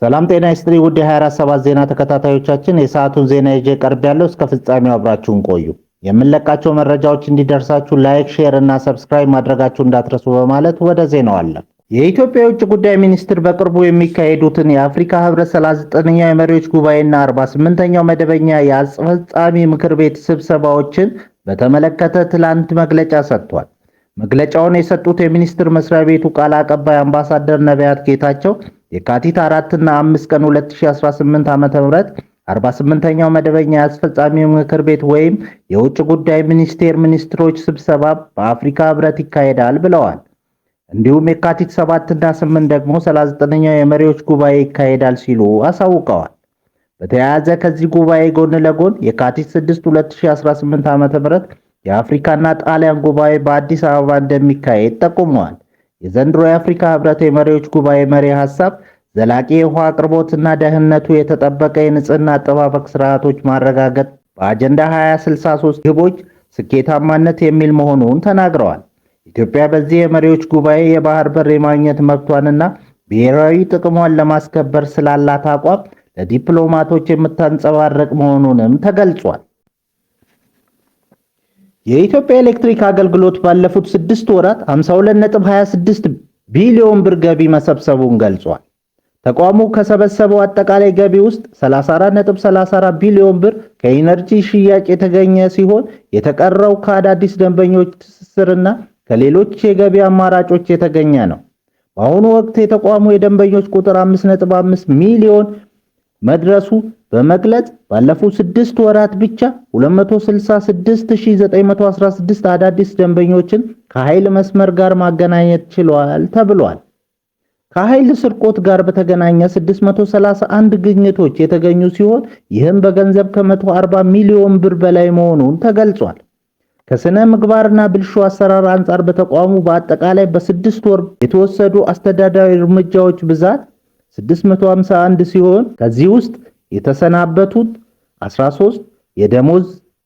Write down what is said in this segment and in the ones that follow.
ሰላም ጤና ይስጥልኝ ውድ የ24/7 ዜና ተከታታዮቻችን፣ የሰዓቱን ዜና ይዤ ቀርቤያለሁ። እስከ ፍጻሜው አብራችሁን ቆዩ። የምንለቃቸው መረጃዎች እንዲደርሳችሁ ላይክ፣ ሼር እና ሰብስክራይብ ማድረጋችሁ እንዳትረሱ በማለት ወደ ዜናው አለፍ። የኢትዮጵያ የውጭ ጉዳይ ሚኒስትር በቅርቡ የሚካሄዱትን የአፍሪካ ህብረት 39ኛው የመሪዎች ጉባኤና 48ኛው መደበኛ የአስፈጻሚ ምክር ቤት ስብሰባዎችን በተመለከተ ትላንት መግለጫ ሰጥቷል። መግለጫውን የሰጡት የሚኒስቴር መስሪያ ቤቱ ቃል አቀባይ አምባሳደር ነቢያት ጌታቸው የካቲት 4 እና 5 ቀን 2018 ዓ.ም 48ኛው መደበኛ የአስፈጻሚ ምክር ቤት ወይም የውጭ ጉዳይ ሚኒስቴር ሚኒስትሮች ስብሰባ በአፍሪካ ህብረት ይካሄዳል ብለዋል። እንዲሁም የካቲት 7 እና 8 ደግሞ 39ኛው የመሪዎች ጉባኤ ይካሄዳል ሲሉ አሳውቀዋል። በተያያዘ ከዚህ ጉባኤ ጎን ለጎን የካቲት 6 2018 ዓ.ም የአፍሪካና ጣሊያን ጉባኤ በአዲስ አበባ እንደሚካሄድ ጠቁመዋል። የዘንድሮ የአፍሪካ ህብረት የመሪዎች ጉባኤ መሪ ሐሳብ ዘላቂ የውሃ አቅርቦትና ደህንነቱ የተጠበቀ የንጽህና አጠባበቅ ስርዓቶች ማረጋገጥ በአጀንዳ 2063 ግቦች ስኬታማነት የሚል መሆኑን ተናግረዋል። ኢትዮጵያ በዚህ የመሪዎች ጉባኤ የባህር በር የማግኘት መብቷንና ብሔራዊ ጥቅሟን ለማስከበር ስላላት አቋም ለዲፕሎማቶች የምታንጸባርቅ መሆኑንም ተገልጿል። የኢትዮጵያ ኤሌክትሪክ አገልግሎት ባለፉት 6 ወራት 52.26 ቢሊዮን ብር ገቢ መሰብሰቡን ገልጿል። ተቋሙ ከሰበሰበው አጠቃላይ ገቢ ውስጥ 34.34 ቢሊዮን ብር ከኢነርጂ ሽያጭ የተገኘ ሲሆን የተቀረው ከአዳዲስ ደንበኞች ትስስርና ከሌሎች የገቢ አማራጮች የተገኘ ነው። በአሁኑ ወቅት የተቋሙ የደንበኞች ቁጥር 5.5 ሚሊዮን መድረሱ በመግለጽ ባለፉት 6 ወራት ብቻ 266916 አዳዲስ ደንበኞችን ከኃይል መስመር ጋር ማገናኘት ችሏል ተብሏል። ከኃይል ስርቆት ጋር በተገናኘ 631 ግኝቶች የተገኙ ሲሆን ይህም በገንዘብ ከ140 ሚሊዮን ብር በላይ መሆኑን ተገልጿል። ከስነ ምግባርና ብልሹ አሰራር አንጻር በተቋሙ በአጠቃላይ በ6 ወር የተወሰዱ አስተዳደራዊ እርምጃዎች ብዛት 651 ሲሆን ከዚህ ውስጥ የተሰናበቱት 13፣ የደሞዝ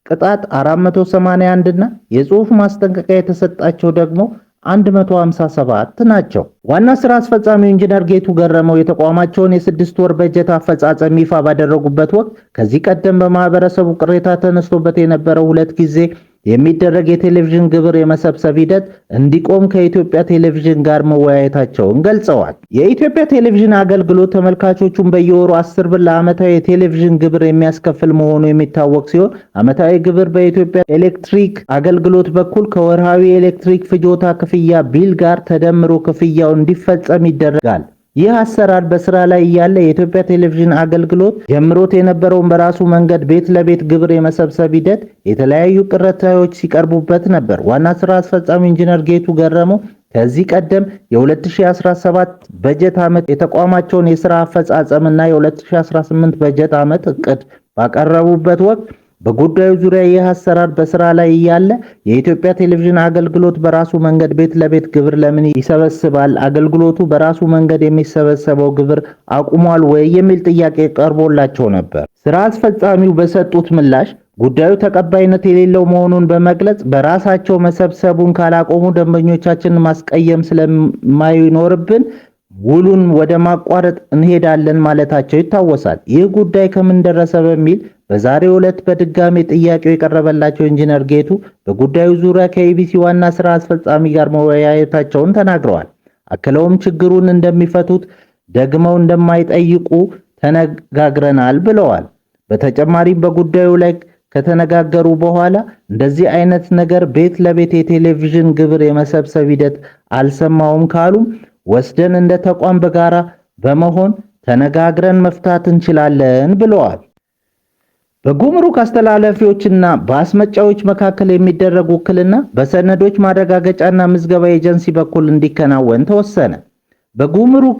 ቅጣት 481 እና የጽሑፍ ማስጠንቀቂያ የተሰጣቸው ደግሞ 157 ናቸው። ዋና ስራ አስፈጻሚው ኢንጂነር ጌቱ ገረመው የተቋማቸውን የ6 ወር በጀት አፈጻጸም ይፋ ባደረጉበት ወቅት ከዚህ ቀደም በማህበረሰቡ ቅሬታ ተነስቶበት የነበረው 2 ጊዜ የሚደረግ የቴሌቪዥን ግብር የመሰብሰብ ሂደት እንዲቆም ከኢትዮጵያ ቴሌቪዥን ጋር መወያየታቸውን ገልጸዋል። የኢትዮጵያ ቴሌቪዥን አገልግሎት ተመልካቾቹን በየወሩ 10 ብር ለዓመታዊ የቴሌቪዥን ግብር የሚያስከፍል መሆኑ የሚታወቅ ሲሆን ዓመታዊ ግብር በኢትዮጵያ ኤሌክትሪክ አገልግሎት በኩል ከወርሃዊ የኤሌክትሪክ ፍጆታ ክፍያ ቢል ጋር ተደምሮ ክፍያው እንዲፈጸም ይደረጋል። ይህ አሰራር በስራ ላይ ያለ የኢትዮጵያ ቴሌቪዥን አገልግሎት ጀምሮት የነበረውን በራሱ መንገድ ቤት ለቤት ግብር የመሰብሰብ ሂደት የተለያዩ ቅሬታዎች ሲቀርቡበት ነበር። ዋና ስራ አስፈጻሚ ኢንጂነር ጌቱ ገረመው ከዚህ ቀደም የ2017 በጀት ዓመት የተቋማቸውን የሥራ አፈጻጸምና የ2018 በጀት ዓመት እቅድ ባቀረቡበት ወቅት በጉዳዩ ዙሪያ ይህ አሰራር በስራ ላይ ያለ የኢትዮጵያ ቴሌቪዥን አገልግሎት በራሱ መንገድ ቤት ለቤት ግብር ለምን ይሰበስባል? አገልግሎቱ በራሱ መንገድ የሚሰበሰበው ግብር አቁሟል ወይ? የሚል ጥያቄ ቀርቦላቸው ነበር። ስራ አስፈጻሚው በሰጡት ምላሽ ጉዳዩ ተቀባይነት የሌለው መሆኑን በመግለጽ በራሳቸው መሰብሰቡን ካላቆሙ ደንበኞቻችንን ማስቀየም ስለማይኖርብን ውሉን ወደ ማቋረጥ እንሄዳለን ማለታቸው ይታወሳል። ይህ ጉዳይ ከምን ደረሰ በሚል በዛሬው ዕለት በድጋሚ ጥያቄው የቀረበላቸው ኢንጂነር ጌቱ በጉዳዩ ዙሪያ ከኢቢሲ ዋና ስራ አስፈጻሚ ጋር መወያየታቸውን ተናግረዋል። አክለውም ችግሩን እንደሚፈቱት ደግመው እንደማይጠይቁ ተነጋግረናል ብለዋል። በተጨማሪም በጉዳዩ ላይ ከተነጋገሩ በኋላ እንደዚህ አይነት ነገር ቤት ለቤት የቴሌቪዥን ግብር የመሰብሰብ ሂደት አልሰማውም ካሉም ወስደን እንደ ተቋም በጋራ በመሆን ተነጋግረን መፍታት እንችላለን ብለዋል። በጉምሩክ አስተላላፊዎችና በአስመጫዎች መካከል የሚደረግ ውክልና በሰነዶች ማረጋገጫና ምዝገባ ኤጀንሲ በኩል እንዲከናወን ተወሰነ። በጉምሩክ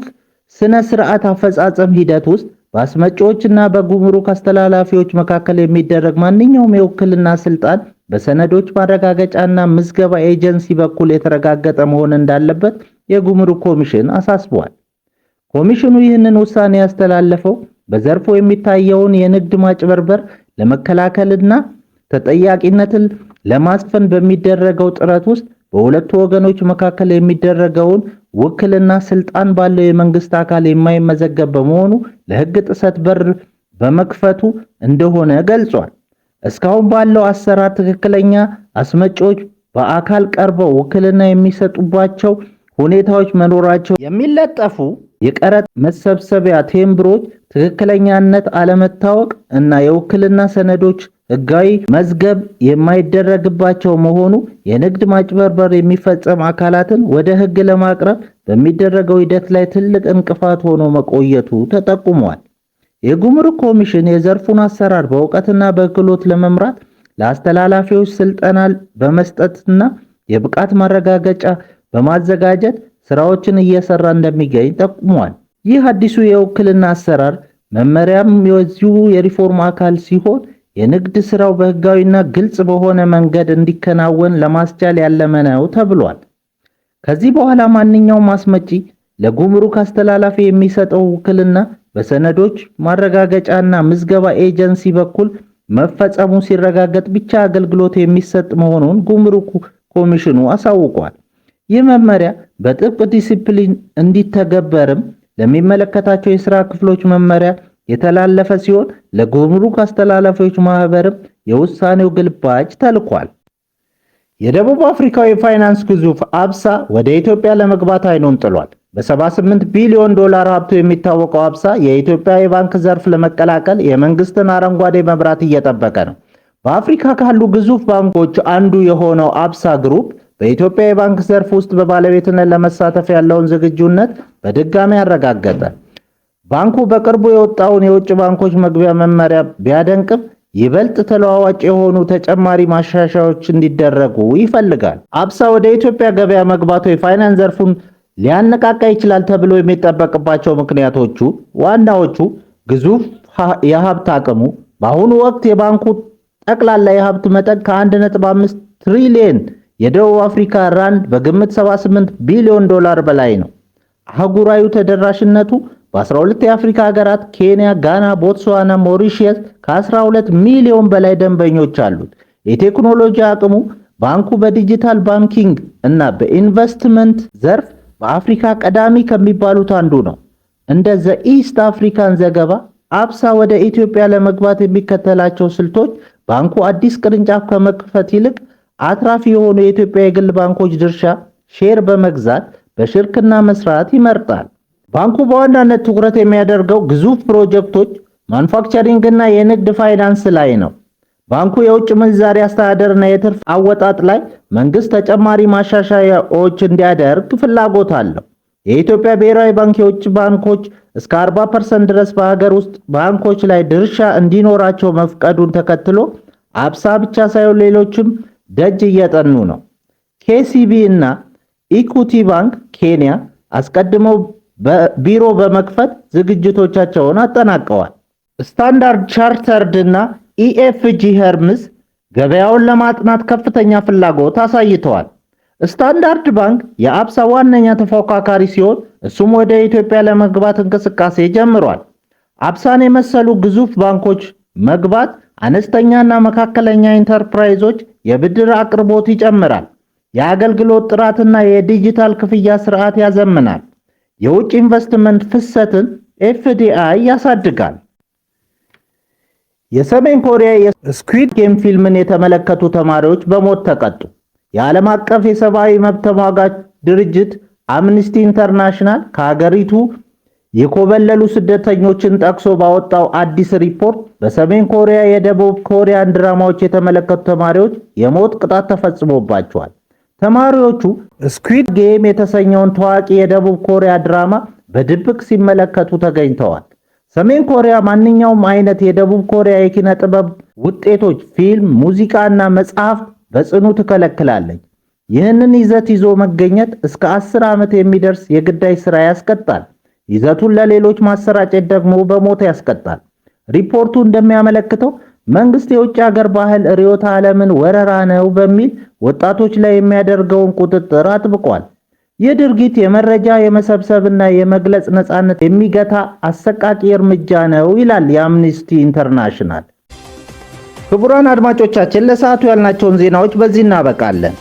ስነ ስርዓት አፈጻጸም ሂደት ውስጥ በአስመጫዎችና በጉምሩክ አስተላላፊዎች መካከል የሚደረግ ማንኛውም የውክልና ስልጣን በሰነዶች ማረጋገጫና ምዝገባ ኤጀንሲ በኩል የተረጋገጠ መሆን እንዳለበት የጉምሩክ ኮሚሽን አሳስቧል። ኮሚሽኑ ይህንን ውሳኔ ያስተላለፈው በዘርፉ የሚታየውን የንግድ ማጭበርበር ለመከላከልና ተጠያቂነትን ለማስፈን በሚደረገው ጥረት ውስጥ በሁለቱ ወገኖች መካከል የሚደረገውን ውክልና ስልጣን ባለው የመንግስት አካል የማይመዘገብ በመሆኑ ለሕግ ጥሰት በር በመክፈቱ እንደሆነ ገልጿል። እስካሁን ባለው አሰራር ትክክለኛ አስመጪዎች በአካል ቀርበው ውክልና የሚሰጡባቸው ሁኔታዎች መኖራቸው የሚለጠፉ የቀረጥ መሰብሰቢያ ቴምብሮች ትክክለኛነት አለመታወቅ እና የውክልና ሰነዶች ሕጋዊ መዝገብ የማይደረግባቸው መሆኑ የንግድ ማጭበርበር የሚፈጸም አካላትን ወደ ሕግ ለማቅረብ በሚደረገው ሂደት ላይ ትልቅ እንቅፋት ሆኖ መቆየቱ ተጠቁሟል። የጉምሩክ ኮሚሽን የዘርፉን አሰራር በእውቀትና በክህሎት ለመምራት ለአስተላላፊዎች ስልጠና በመስጠትና የብቃት ማረጋገጫ በማዘጋጀት ስራዎችን እየሰራ እንደሚገኝ ጠቁሟል። ይህ አዲሱ የውክልና አሰራር መመሪያም የዚሁ የሪፎርም አካል ሲሆን የንግድ ስራው በህጋዊና ግልጽ በሆነ መንገድ እንዲከናወን ለማስቻል ያለመ ነው ተብሏል። ከዚህ በኋላ ማንኛውም አስመጪ ለጉምሩክ አስተላላፊ የሚሰጠው ውክልና በሰነዶች ማረጋገጫና ምዝገባ ኤጀንሲ በኩል መፈጸሙ ሲረጋገጥ ብቻ አገልግሎት የሚሰጥ መሆኑን ጉምሩክ ኮሚሽኑ አሳውቋል። ይህ መመሪያ በጥብቅ ዲሲፕሊን እንዲተገበርም ለሚመለከታቸው የሥራ ክፍሎች መመሪያ የተላለፈ ሲሆን ለጉምሩክ አስተላላፊዎች ማህበርም የውሳኔው ግልባጭ ተልኳል። የደቡብ አፍሪካው የፋይናንስ ግዙፍ አብሳ ወደ ኢትዮጵያ ለመግባት አይኑን ጥሏል። በ78 ቢሊዮን ዶላር ሀብቱ የሚታወቀው አብሳ የኢትዮጵያ የባንክ ዘርፍ ለመቀላቀል የመንግስትን አረንጓዴ መብራት እየጠበቀ ነው። በአፍሪካ ካሉ ግዙፍ ባንኮች አንዱ የሆነው አብሳ ግሩፕ በኢትዮጵያ የባንክ ዘርፍ ውስጥ በባለቤትነት ለመሳተፍ ያለውን ዝግጁነት በድጋሚ አረጋገጠ። ባንኩ በቅርቡ የወጣውን የውጭ ባንኮች መግቢያ መመሪያ ቢያደንቅም ይበልጥ ተለዋዋጭ የሆኑ ተጨማሪ ማሻሻያዎች እንዲደረጉ ይፈልጋል። አብሳ ወደ ኢትዮጵያ ገበያ መግባቱ የፋይናንስ ዘርፉን ሊያነቃቃ ይችላል ተብሎ የሚጠበቅባቸው ምክንያቶቹ ዋናዎቹ ግዙፍ የሀብት አቅሙ፣ በአሁኑ ወቅት የባንኩ ጠቅላላ የሀብት መጠን ከ1.5 ትሪሊየን የደቡብ አፍሪካ ራንድ በግምት 78 ቢሊዮን ዶላር በላይ ነው። አህጉራዊ ተደራሽነቱ በ12 የአፍሪካ ሀገራት ኬንያ፣ ጋና፣ ቦትስዋና፣ ሞሪሺየስ ከ12 ሚሊዮን በላይ ደንበኞች አሉት። የቴክኖሎጂ አቅሙ ባንኩ በዲጂታል ባንኪንግ እና በኢንቨስትመንት ዘርፍ በአፍሪካ ቀዳሚ ከሚባሉት አንዱ ነው። እንደ ዘ ኢስት አፍሪካን ዘገባ አብሳ ወደ ኢትዮጵያ ለመግባት የሚከተላቸው ስልቶች ባንኩ አዲስ ቅርንጫፍ ከመክፈት ይልቅ አትራፊ የሆኑ የኢትዮጵያ የግል ባንኮች ድርሻ ሼር በመግዛት በሽርክና መስራት ይመርጣል። ባንኩ በዋናነት ትኩረት የሚያደርገው ግዙፍ ፕሮጀክቶች፣ ማኑፋክቸሪንግ እና የንግድ ፋይናንስ ላይ ነው። ባንኩ የውጭ ምንዛሪ አስተዳደርና የትርፍ አወጣጥ ላይ መንግስት ተጨማሪ ማሻሻያዎች እንዲያደርግ ፍላጎት አለው። የኢትዮጵያ ብሔራዊ ባንክ የውጭ ባንኮች እስከ 40% ድረስ በሀገር ውስጥ ባንኮች ላይ ድርሻ እንዲኖራቸው መፍቀዱን ተከትሎ አብሳ ብቻ ሳይሆን ሌሎችም ደጅ እየጠኑ ነው። ኬሲቢ እና ኢኩቲ ባንክ ኬንያ አስቀድመው ቢሮ በመክፈት ዝግጅቶቻቸውን አጠናቀዋል። ስታንዳርድ ቻርተርድ እና ኢኤፍጂ ሄርምስ ገበያውን ለማጥናት ከፍተኛ ፍላጎት አሳይተዋል። ስታንዳርድ ባንክ የአብሳ ዋነኛ ተፎካካሪ ሲሆን እሱም ወደ ኢትዮጵያ ለመግባት እንቅስቃሴ ጀምሯል። አብሳን የመሰሉ ግዙፍ ባንኮች መግባት አነስተኛና መካከለኛ ኢንተርፕራይዞች የብድር አቅርቦት ይጨምራል። የአገልግሎት ጥራትና የዲጂታል ክፍያ ስርዓት ያዘምናል። የውጭ ኢንቨስትመንት ፍሰትን ኤፍዲአይ ያሳድጋል። የሰሜን ኮሪያ የስኩዊድ ጌም ፊልምን የተመለከቱ ተማሪዎች በሞት ተቀጡ። የዓለም አቀፍ የሰብአዊ መብት ተሟጋች ድርጅት አምነስቲ ኢንተርናሽናል ከሀገሪቱ የኮበለሉ ስደተኞችን ጠቅሶ ባወጣው አዲስ ሪፖርት በሰሜን ኮሪያ የደቡብ ኮሪያን ድራማዎች የተመለከቱ ተማሪዎች የሞት ቅጣት ተፈጽሞባቸዋል። ተማሪዎቹ ስኩዊድ ጌም የተሰኘውን ታዋቂ የደቡብ ኮሪያ ድራማ በድብቅ ሲመለከቱ ተገኝተዋል። ሰሜን ኮሪያ ማንኛውም አይነት የደቡብ ኮሪያ የኪነ ጥበብ ውጤቶች፣ ፊልም፣ ሙዚቃ እና መጽሐፍ በጽኑ ትከለክላለች። ይህንን ይዘት ይዞ መገኘት እስከ 10 ዓመት የሚደርስ የግዳጅ ሥራ ያስቀጣል። ይዘቱን ለሌሎች ማሰራጨት ደግሞ በሞት ያስቀጣል። ሪፖርቱ እንደሚያመለክተው መንግስት የውጭ ሀገር ባህል ርዕዮተ ዓለምን ወረራ ነው በሚል ወጣቶች ላይ የሚያደርገውን ቁጥጥር አጥብቋል። ይህ ድርጊት የመረጃ የመሰብሰብና የመግለጽ ነፃነት የሚገታ አሰቃቂ እርምጃ ነው ይላል የአምነስቲ ኢንተርናሽናል። ክቡራን አድማጮቻችን ለሰዓቱ ያልናቸውን ዜናዎች በዚህ እናበቃለን።